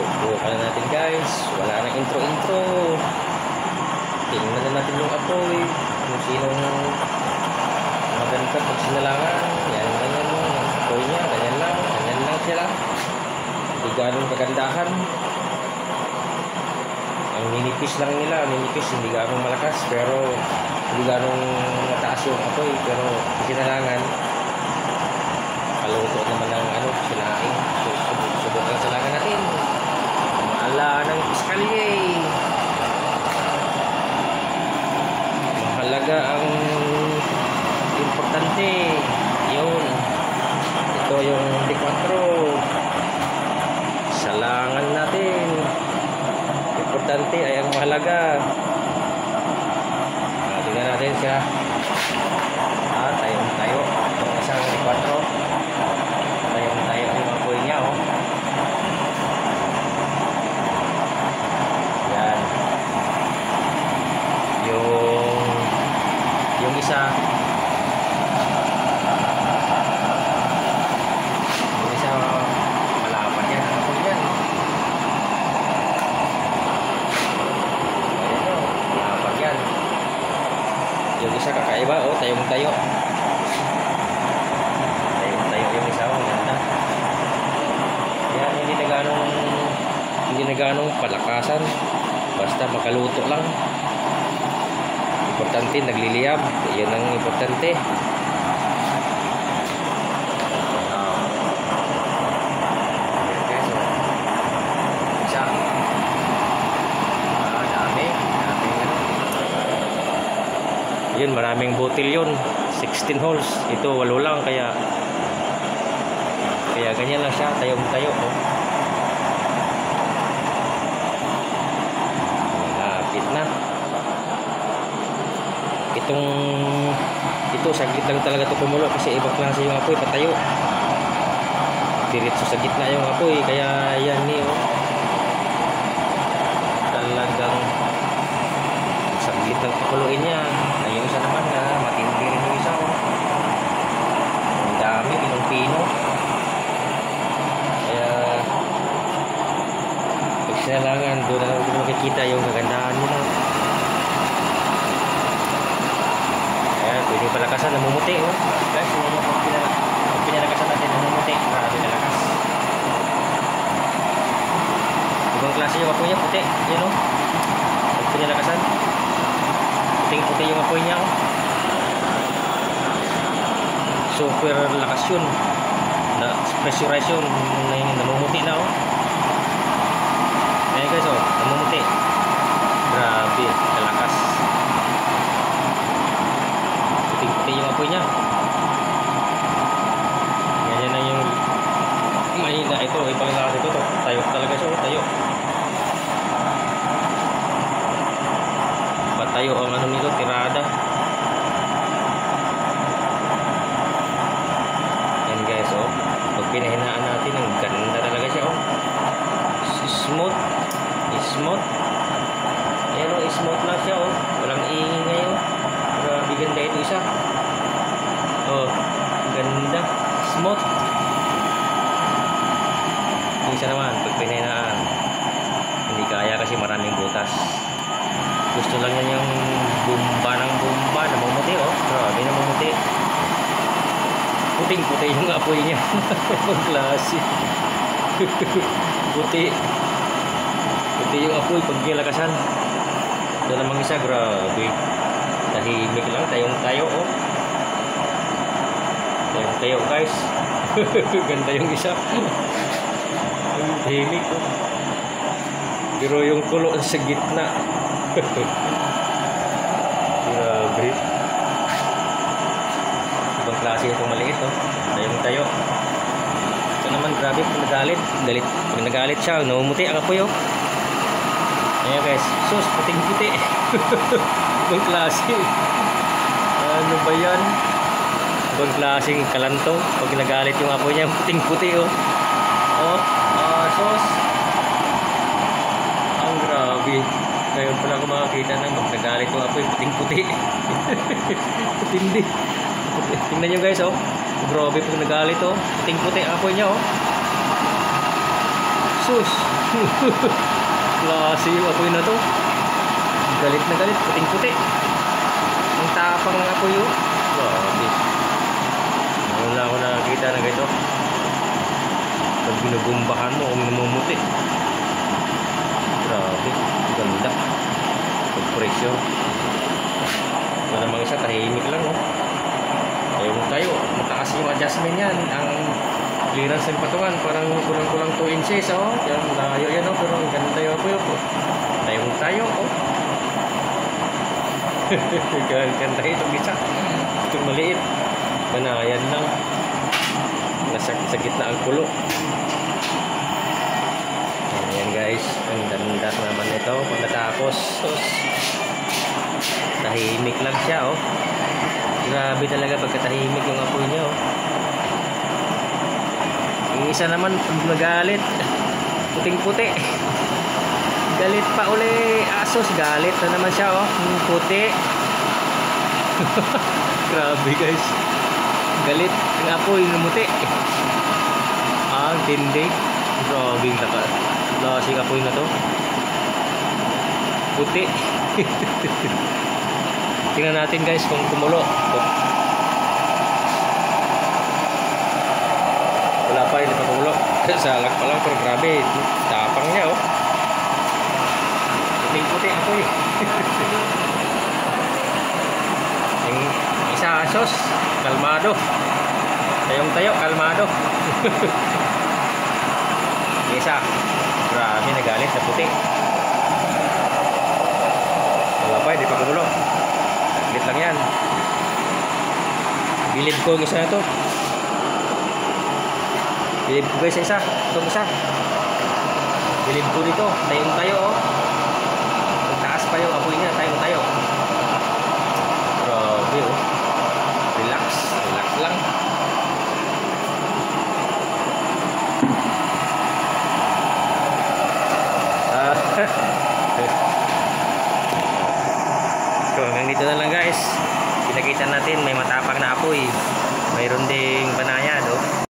Subukan na natin guys. Wala nang intro-intro. Tingnan na natin yung apoy. Kung sinong maganda pag sinalangan. Yan, ganyan mo. Yung apoy niya, ganyan lang. Ganyan lang sila. Hindi ganong kagandahan. Ang ninipis lang nila. Ninipis, hindi ganong malakas. Pero hindi ganong mataas yung apoy. Pero sinalangan, kaluto naman ng sinaing. Subukan salangan natin. Maala ng piskalye. Mahalaga ang importante. Yun. Ito yung D4. Salangan natin. Importante ay ang mahalaga. Tingnan natin siya. Tayo. Itong isang D4. Tayo yung apoy niya. Yan. Yung isa malapad yan. Ang apoy yan. Malapad yan. Yung isa kakaiba. Tayo. Yung isa. Ganda. Yan, hindi na ganong palakasan. Basta makaluto lang. Importante, nagliliyab. Yan ang importante. Isa. Dami. Yun, maraming butil yun. 16 holes. Ito, 8 lang. Kaya ganyan lang siya. Tayo. Lapit na. Ito saglit lang talaga ito kumulo kasi ibang klase yung apoy. Patayo. Diretso sa gitna yung apoy. Kaya yan talagang saglit lang pakuluin niya. Yung isa naman matindi rin yung isa. Ang dami, pinong-pino. Sinalangan, doon na makikita yung kagandahan nila. Ayan, pwede palakasan, namumuti guys, pag pinalakasan natin, namumuti. Marami nalakas. Ibang klase yung apoy niya, puti. Yan pag pinalakasan, puting-puti yung apoy niya. Super lakas yun. Pressurize yun. Namumuti na Ayan guys, namumuti. Grabe, kalakas. Puting-puti yung apoy niya. Ganyan na yung mahina. Ito, ibang lakas ito. Tayo talaga siya, tayo. Patayo ang nito, tirada. Yan guys, pag pinahinaan natin, ang ganda talaga siya, smooth. Ayan smooth lang siya walang ingay grabe ganda ito isa ganda, smooth. Yung isa naman pag pinahinaan hindi kaya kasi maraming butas. Gusto lang yan yung bumba namumuti grabe namumuti. Puting-puti yung apoy niya. Ibang klase. Puti yung apoy pag nilakasan. Ito namang isa, grabe. Tahimik lang, tayo tayo guys. Ganda yung isa. Tahimik pero yung kulo sa gitna. Grabe. Ibang klase itong maliit tayo. Ito naman grabe pag nagalit siya, namumuti ang apoy ayan guys, sus, puting-puti. Ibang klase. Ano ba yan? Ibang klaseng kalantong pag nagalit yung apoy niya, puting-puti sus. Ang grabe. Ngayon pala ako makakita ng pag nagalit yung apoy, puting-puti. Putindi. Tingnan nyo guys Grabe pag nagalit puting-puti ang apoy niya Sus. Klase yung apoy na to. Galit na galit, puting-puti. Ang tapang ng apoy yun. Grabe. Wala ako nakakita na ganito. Pag binubumbahan mo, namumuti. Grabe, ganda. Pag pressure. Wala namang isa, tahimik lang, oh. Tayo, mataas yung adjustment yan. Ang clearance ng patungan, parang kulang-kulang 2 inches, oh. Yan, layo yan, oh. Pero ang ganda yung apoy, oh. Tayo, oh. Ganda itong isa. Itong maliit. Manayan lang. Nasa gitna ang kulo. Ayan guys, ang ganda naman ito pagkatapos. Tahimik lang siya, oh. Grabe talaga pagkatahimik yung apoy niya, oh. Yung isa naman magalit. Puting-puti. Galit pa uli. Asos, galit na naman siya, oh. Yung puti. Grabe guys. Galit yung apoy, numuti. Ah, tindi. Grabe yung lasing apoy na to. Puti. Tingnan natin guys kung kumulo. Wala pa, hindi pa kumulo. Salak pa lang, pero grabe. Tapang niya, oh. Puting-puti apoy. Yung isa asos, kalmado. Tayong-tayo, kalmado. Yung isa, grabe, nagalit sa puti. Wala pa, hindi pa kumulo. Saglit lang yan. Bilib ko yung isa na to. Bilib ko guys, isa. Itong isa. Bilib ko dito. Tayong-tayo, oh. Taas pa yung apoy niya. Tayo-tayo. Grabe, oh. Relax. Relax lang. So hanggang dito na lang guys. Pinakita natin may matapang na apoy. Mayroon ding banayad, oh.